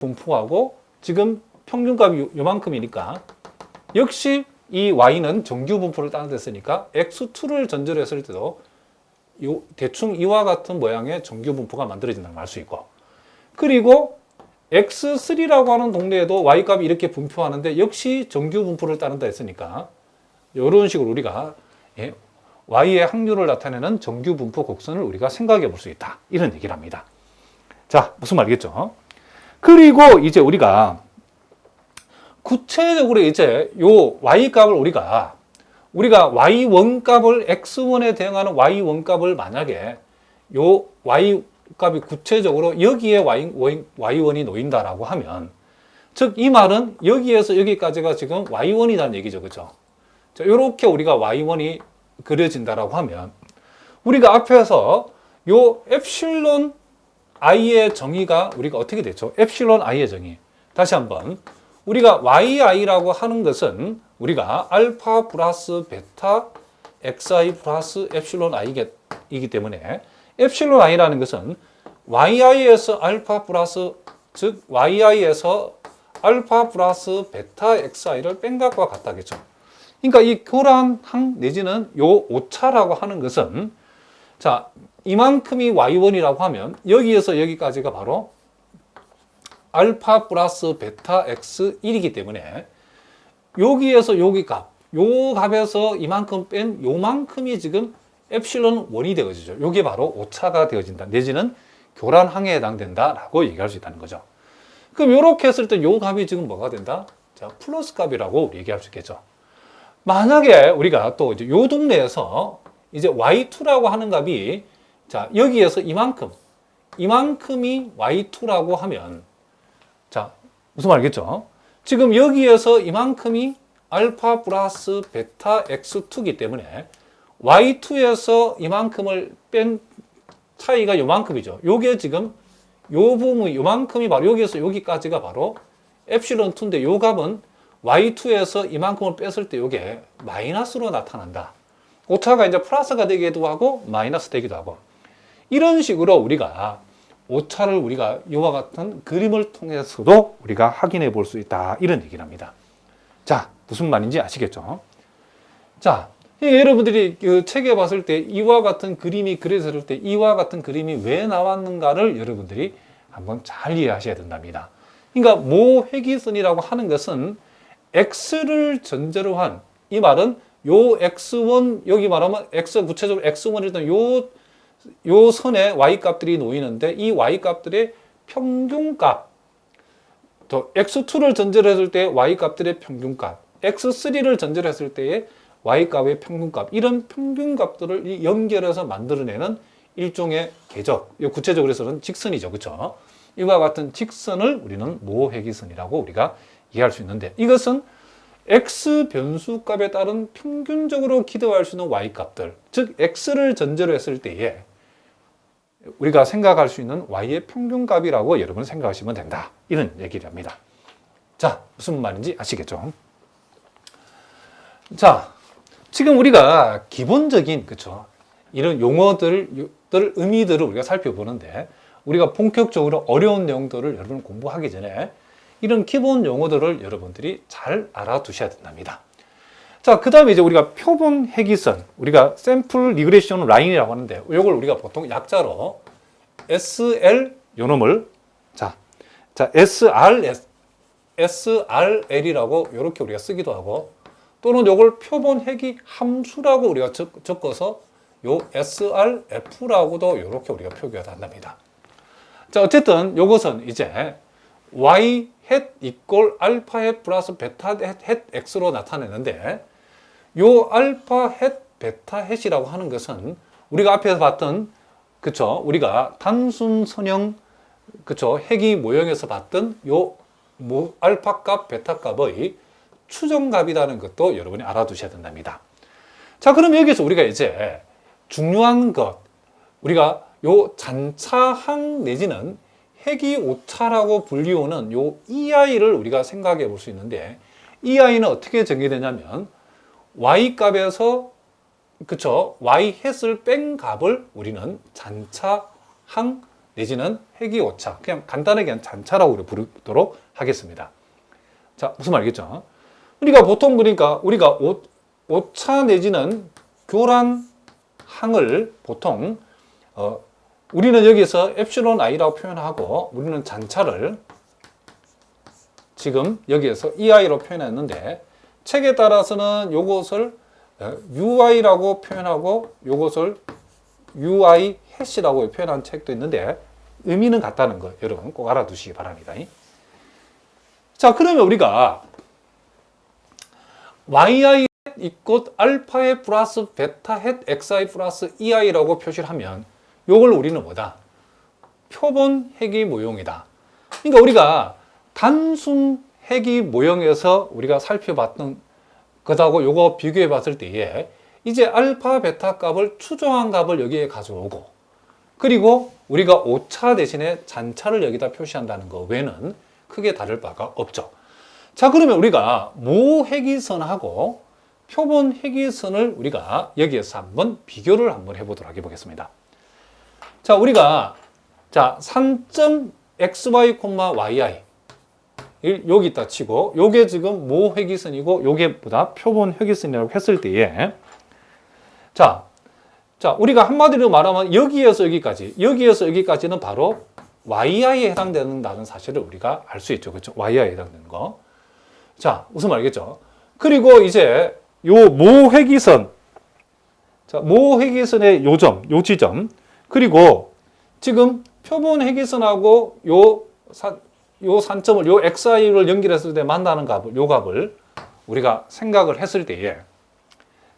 분포하고 지금 평균값이 요만큼이니까 역시 이 y는 정규 분포를 따라 됐으니까 x2를 전제로 했을 때도 대충 이와 같은 모양의 정규 분포가 만들어진다는 걸 알 수 있고, 그리고 x3라고 하는 동네에도 y값이 이렇게 분포하는데 역시 정규 분포를 따른다 했으니까 이런 식으로 우리가 y의 확률을 나타내는 정규 분포 곡선을 우리가 생각해 볼 수 있다, 이런 얘기를 합니다. 자, 무슨 말이겠죠? 그리고 이제 우리가 구체적으로 이제 요 y값을 우리가 y1 값을 x1에 대응하는 y1 값을 만약에 요 y 값이 구체적으로 여기에 y1이 놓인다라고 하면, 즉 이 말은 여기에서 여기까지가 지금 y1이라는 얘기죠. 그죠? 자, 요렇게 우리가 y1이 그려진다라고 하면 우리가 앞에서 요 엡실론 i의 정의가 우리가 어떻게 됐죠? 엡실론 i의 정의. 다시 한번. 우리가 yi라고 하는 것은 우리가 알파 플러스 베타 xi 플러스 엡실론 i이기 때문에 엡실론 i라는 것은 yi에서 알파 플러스, 즉 yi에서 알파 플러스 베타 xi를 뺀 것과 같다겠죠. 그러니까 이 교란항 내지는 요 오차라고 하는 것은, 자, 이만큼이 y1이라고 하면 여기에서 여기까지가 바로 알파 플러스 베타 x1이기 때문에 여기에서 여기 값, 요 값에서 이만큼 뺀 요만큼이 지금 엡실론 1이 되어지죠. 요게 바로 오차가 되어진다, 내지는 교란항에 해당된다라고 얘기할 수 있다는 거죠. 그럼 이렇게 했을 때 요 값이 지금 뭐가 된다? 자, 플러스 값이라고 우리 얘기할 수 있겠죠. 만약에 우리가 또 이제 요 동네에서 이제 y2라고 하는 값이, 자, 여기에서 이만큼이 y2라고 하면, 자, 무슨 말이겠죠? 지금 여기에서 이만큼이 알파 플러스 베타 x2이기 때문에 y2에서 이만큼을 뺀 차이가 요만큼이죠. 요게 지금 요 부분이 요만큼이 바로 여기에서 여기까지가 바로 엡실론 2인데 요 값은 y2에서 이만큼을 뺐을 때 요게 마이너스로 나타난다. 오차가 이제 플러스가 되기도 하고 마이너스 되기도 하고, 이런 식으로 우리가 오차를 우리가 이와 같은 그림을 통해서도 우리가 확인해 볼 수 있다, 이런 얘기를 합니다. 자, 무슨 말인지 아시겠죠? 자, 여러분들이 그 책에 봤을 때 이와 같은 그림이 그려졌을 때 이와 같은 그림이 왜 나왔는가를 여러분들이 한번 잘 이해하셔야 된답니다. 그러니까 모회기선이라고 하는 것은 x를 전제로 한, 이 말은 요 x1, 여기 말하면 x, 구체적으로 x1이든 요 선에 y값들이 놓이는데 이 y값들의 평균값, 또 x2를 전제로 했을 때 y값들의 평균값, x3를 전제로 했을 때의 y값의 평균값, 이런 평균값들을 연결해서 만들어내는 일종의 궤적, 구체적으로 해서는 직선이죠. 그렇죠? 이와 같은 직선을 우리는 모회기선이라고 우리가 이해할 수 있는데, 이것은 x 변수값에 따른 평균적으로 기대할 수 있는 y값들, 즉 x를 전제로 했을 때에 우리가 생각할 수 있는 y의 평균값이라고 여러분 생각하시면 된다, 이런 얘기를 합니다. 자, 무슨 말인지 아시겠죠? 자, 지금 우리가 기본적인, 그쵸, 이런 용어들, 의미들을 우리가 살펴보는데, 우리가 본격적으로 어려운 내용들을 여러분 공부하기 전에 이런 기본 용어들을 여러분들이 잘 알아두셔야 된답니다. 자, 그 다음에 이제 우리가 표본 회기선, 우리가 샘플 리그레션 라인이라고 하는데, 이걸 우리가 보통 약자로 SL, 요 놈을, 자, SRL이라고 이렇게 우리가 쓰기도 하고, 또는 요걸 표본 회기 함수라고 우리가 적어서 요 SRF라고도 이렇게 우리가 표기가 한답니다. 자, 어쨌든 요것은 이제 y hat 이꼴 알파 hat 플러스 베타 hat x로 나타내는데, 요 알파 hat, 베타 hat이라고 하는 것은 우리가 앞에서 봤던, 그쵸, 우리가 단순 선형, 그쵸, 회기 모형에서 봤던 요 알파 값, 베타 값의 추정값이라는 것도 여러분이 알아두셔야 된답니다. 자, 그럼 여기서 우리가 이제 중요한 것, 우리가 요 잔차항 내지는 회기 오차라고 불리우는 요 EI를 우리가 생각해 볼 수 있는데, EI는 어떻게 정의되냐면 Y 값에서, 그쵸, Y 햇을 뺀 값을 우리는 잔차항 내지는 회기 오차, 그냥 간단하게 그냥 잔차라고 우리 부르도록 하겠습니다. 자, 무슨 말이겠죠? 우리가 보통 그러니까 우리가 오차 내지는 교란항을 보통 우리는 여기서 엡실론 i라고 표현하고 우리는 잔차를 지금 여기에서 ei로 표현했는데 책에 따라서는 요것을 ui라고 표현하고 요것을 ui 해시라고 표현한 책도 있는데 의미는 같다는 거 여러분 꼭 알아두시기 바랍니다. 자, 그러면 우리가 yi 이꽃 알파에 플러스 베타 햇 xi 플러스 ei라고 표시를 하면 요걸 우리는 뭐다? 표본 회귀 모형이다. 그러니까 우리가 단순 회귀 모형에서 우리가 살펴봤던 것하고 요거 비교해 봤을 때에 이제 알파 베타 값을 추정한 값을 여기에 가져오고 그리고 우리가 오차 대신에 잔차를 여기다 표시한다는 거 외에는 크게 다를 바가 없죠. 자, 그러면 우리가 모회귀선하고 표본 회귀선을 우리가 여기에서 한번 비교를 한번 해보도록 해보겠습니다. 자, 우리가 자 3.xy, yi 여기 있다 치고 요게 지금 모회귀선이고 요게 보다 표본 회귀선이라고 했을 때에 자 우리가 한마디로 말하면 여기에서 여기까지는 바로 yi에 해당된다는 사실을 우리가 알 수 있죠. 그렇죠? yi에 해당되는 거. 자, 무슨 말이겠죠? 그리고 이제 요 모회귀선, 자, 모회귀선의 요 지점, 그리고 지금 표본 회귀선하고 요 산점을, 요 xi를 연결했을 때 만나는 값을, 요 값을 우리가 생각을 했을 때에,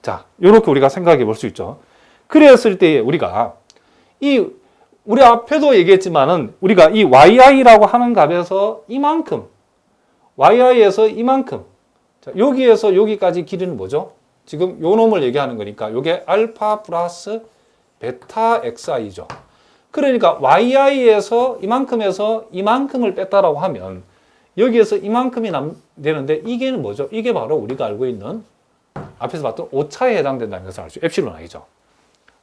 자, 요렇게 우리가 생각해 볼 수 있죠. 그랬을 때에 우리가 우리 앞에도 얘기했지만은 우리가 이 yi라고 하는 값에서 이만큼, yi에서 이만큼, 자, 여기에서 여기까지 길이는 뭐죠? 지금 요 놈을 얘기하는 거니까 요게 알파 플러스 베타 xi죠. 그러니까 yi에서 이만큼에서 이만큼을 뺐다라고 하면 여기에서 이만큼이 되는데 이게 뭐죠? 이게 바로 우리가 알고 있는 앞에서 봤던 오차에 해당된다는 것을 알죠. 엡실론 i죠.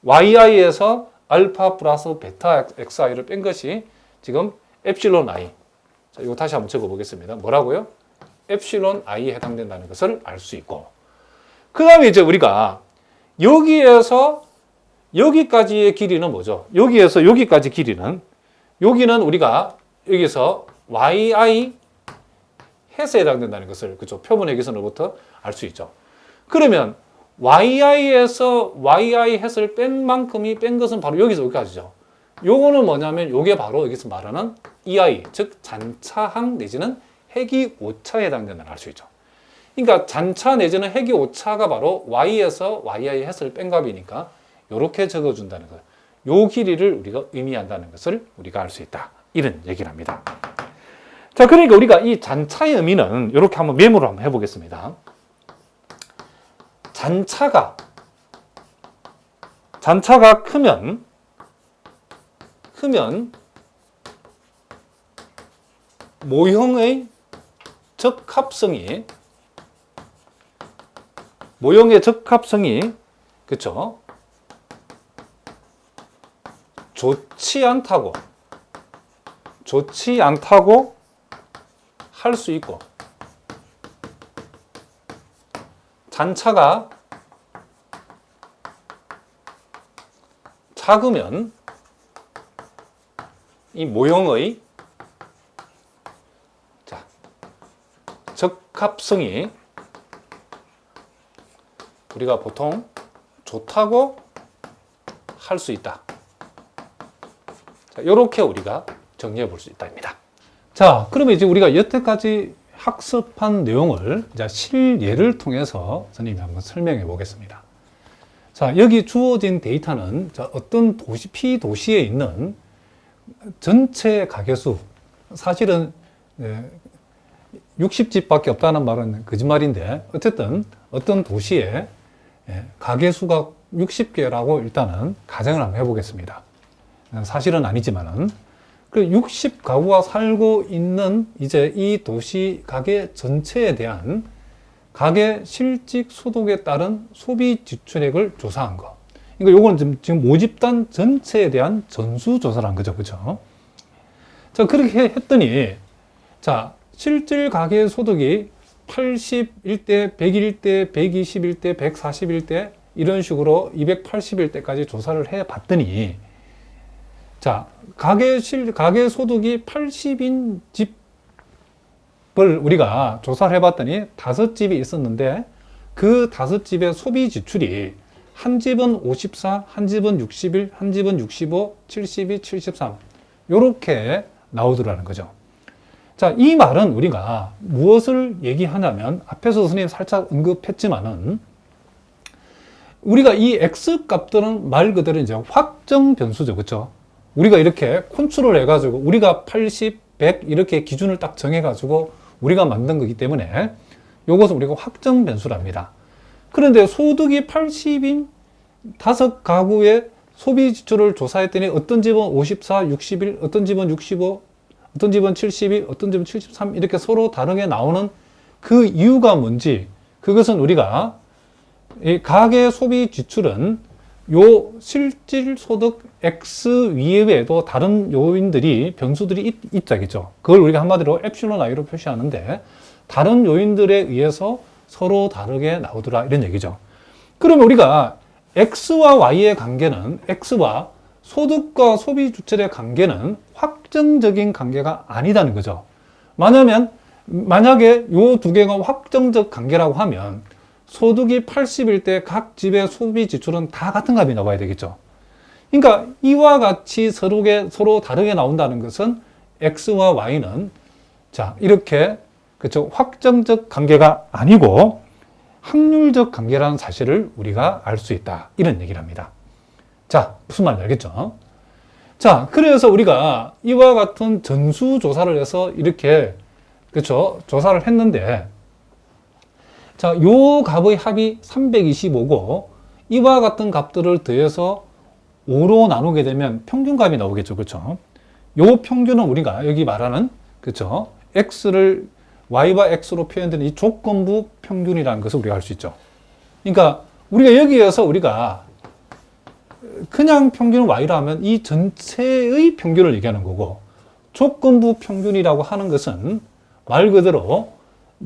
yi에서 알파 플러스 베타 xi를 뺀 것이 지금 엡실론 i. 자, 이거 다시 한번 적어 보겠습니다. 뭐라고요? 엡실론 i에 해당된다는 것을 알 수 있고, 그 다음에 이제 우리가 여기에서 여기까지의 길이는 뭐죠? 여기에서 여기까지 길이는, 여기는 우리가 여기서 yi 햇에 해당된다는 것을, 그죠? 표본 회귀선으로부터 알 수 있죠. 그러면 yi에서 yi 햇을 뺀 만큼이 뺀 것은 바로 여기서 여기까지죠. 요거는 뭐냐면 요게 바로 여기서 말하는 ei, 즉 잔차항 내지는 회귀 오차에 해당된다는 걸 알 수 있죠. 그러니까 잔차 내지는 회귀 오차가 바로 y에서 yi 햇을 뺀 값이니까 이렇게 적어준다는 것. 요 길이를 우리가 의미한다는 것을 우리가 알 수 있다. 이런 얘기를 합니다. 자, 그러니까 우리가 이 잔차의 의미는 이렇게 한번 메모를 한번 해보겠습니다. 잔차가 크면 모형의 적합성이 그쵸? 좋지 않다고 할 수 있고, 잔차가 작으면 이 모형의 적합성이 우리가 보통 좋다고 할 수 있다. 자, 이렇게 우리가 정리해 볼 수 있다입니다. 자, 그러면 이제 우리가 여태까지 학습한 내용을 이제 실예를 통해서 선생님이 한번 설명해 보겠습니다. 자, 여기 주어진 데이터는 어떤 P 도시에 있는 전체 가게수, 사실은 60집밖에 없다는 말은 거짓말인데 어쨌든 어떤 도시에 가게수가 60개라고 일단은 가정을 한번 해보겠습니다. 사실은 아니지만은 그 60가구가 살고 있는 이제 이 도시 가게 전체에 대한 가계 실직 소득에 따른 소비 지출액을 조사한 거. 그러니까 요거는 지금 모집단 전체에 대한 전수조사라는 거죠. 그죠? 자, 그렇게 했더니, 자, 실질 가계소득이 81대, 101대, 121대, 141대, 이런 식으로 281대까지 조사를 해 봤더니, 자, 가계소득이 80인 집을 우리가 조사를 해 봤더니 5집이 있었는데, 그 5집의 소비 지출이 한 집은 54, 한 집은 61, 한 집은 65, 72, 73 요렇게 나오더라는 거죠. 자, 이 말은 우리가 무엇을 얘기하냐면, 앞에서 선생님이 살짝 언급했지만은, 우리가 이 X 값들은 말 그대로 이제 확정 변수죠. 그렇죠? 우리가 이렇게 컨트롤 해가지고, 우리가 80, 100 이렇게 기준을 딱 정해가지고 우리가 만든 거기 때문에 이것은 우리가 확정 변수랍니다. 그런데 소득이 80인 5가구의 소비 지출을 조사했더니 어떤 집은 54, 61, 어떤 집은 65, 어떤 집은 72, 어떤 집은 73 이렇게 서로 다르게 나오는 그 이유가 뭔지, 그것은 우리가 이 가계 소비 지출은 요 실질 소득 X 위에도 다른 요인들이, 변수들이 있자겠죠. 그걸 우리가 한마디로 엡실론 I로 표시하는데, 다른 요인들에 의해서 서로 다르게 나오더라 이런 얘기죠. 그러면 우리가 X와 Y의 관계는, X와 소득과 소비 지출의 관계는 확정적인 관계가 아니다는 거죠. 만약에 요 두 개가 확정적 관계라고 하면 소득이 80일 때 각 집의 소비 지출은 다 같은 값이 나와야 되겠죠. 그러니까 이와 같이 서로 다르게 나온다는 것은 X와 Y는, 자, 이렇게, 그렇죠, 확정적 관계가 아니고 확률적 관계라는 사실을 우리가 알 수 있다, 이런 얘기를 합니다. 자, 무슨 말인지 알겠죠? 자, 그래서 우리가 이와 같은 전수조사를 해서 이렇게, 그렇죠, 조사를 했는데, 자, 요 값의 합이 325고, 이와 같은 값들을 더해서 5로 나누게 되면 평균값이 나오겠죠. 그렇죠? 요 평균은 우리가 여기 말하는, 그렇죠, X를 Y와 X로 표현되는 이 조건부 평균이라는 것을 우리가 알 수 있죠. 그러니까 우리가 여기에서 우리가 그냥 평균은 Y라 하면 이 전체의 평균을 얘기하는 거고, 조건부 평균이라고 하는 것은 말 그대로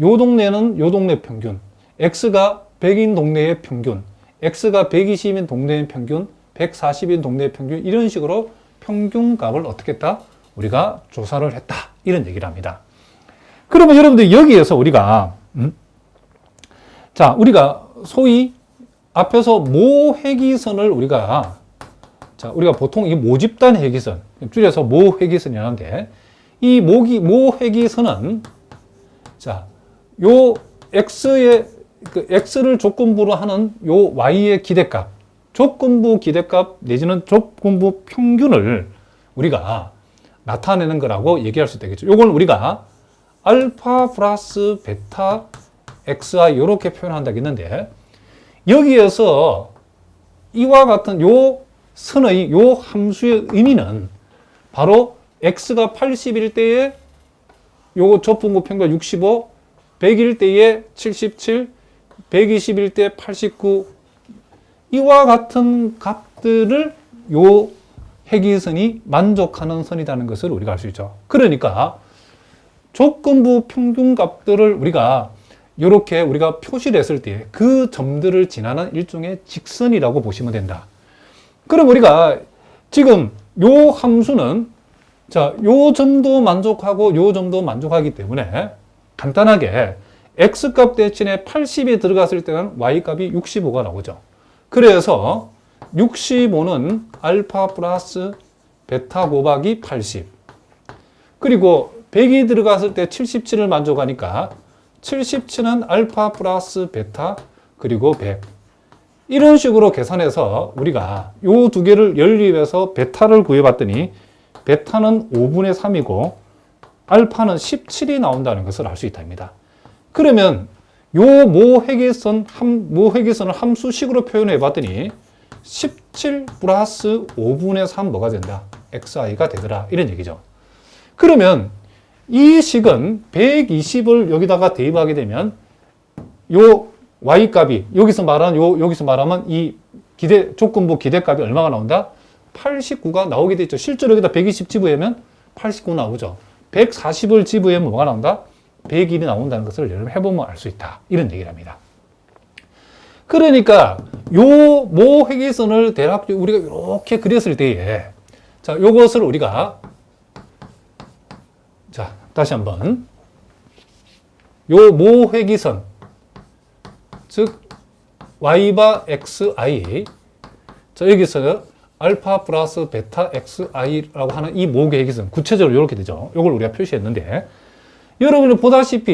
요 동네는 요 동네 평균, X가 100인 동네의 평균, X가 120인 동네의 평균, 140인 동네의 평균, 이런 식으로 평균값을 어떻게 했다? 우리가 조사를 했다, 이런 얘기를 합니다. 그러면 여러분들 여기에서 우리가 자, 우리가 소위 앞에서 모회기선을 우리가 보통 이 모집단 회기선, 줄여서 모회기선이라는데, 이 모회기선은, 자, 요 X의, X를 조건부로 하는 요 Y의 기대값, 조건부 기대값 내지는 조건부 평균을 우리가 나타내는 거라고 얘기할 수 있겠죠. 요걸 우리가 알파 플러스 베타 XI 이렇게 표현한다고 했는데, 여기에서 이와 같은 요 선의 요 함수의 의미는 바로 X가 80일 때에 요 조건부 평균 65, 100일 때에 77, 120일 때 89, 이와 같은 값들을 요 회기선이 만족하는 선이라는 것을 우리가 알 수 있죠. 그러니까 조건부 평균 값들을 우리가 이렇게 우리가 표시를 했을 때 그 점들을 지나는 일종의 직선이라고 보시면 된다. 그럼 우리가 지금 요 함수는, 자, 요 점도 만족하고 요 점도 만족하기 때문에 간단하게 X값 대신에 80이 들어갔을 때는 Y값이 65가 나오죠. 그래서 65는 알파 플러스 베타 곱하기 80. 그리고 100이 들어갔을 때 77을 만족하니까 77은 알파 플러스 베타 그리고 100. 이런 식으로 계산해서 우리가 요 두 개를 연립해서 베타를 구해봤더니 베타는 5분의 3이고 알파는 17이 나온다는 것을 알 수 있답니다. 그러면 요 모회계선을 함수식으로 표현해 봤더니 17 플러스 5분의 3 뭐가 된다? XI가 되더라, 이런 얘기죠. 그러면 이 식은 120을 여기다가 대입하게 되면 요 Y값이 여기서 말하면 이 조건부 기대값이 얼마가 나온다? 89가 나오게 되죠. 실제로 여기다 120 지부하면 89 나오죠. 140을 지부하면 뭐가 나온다? 101이 나온다는 것을 여러분 해보면 알 수 있다. 이런 얘기를 합니다. 그러니까 요 모회기선을 대략 우리가 이렇게 그렸을 때에 자, 요것을 우리가 자, 다시 한번 요 모회기선 즉 y바 xi 자, 여기서 알파 플러스 베타 xi라고 하는 이 모회기선 구체적으로 이렇게 되죠. 요걸 우리가 표시했는데 여러분이 보다시피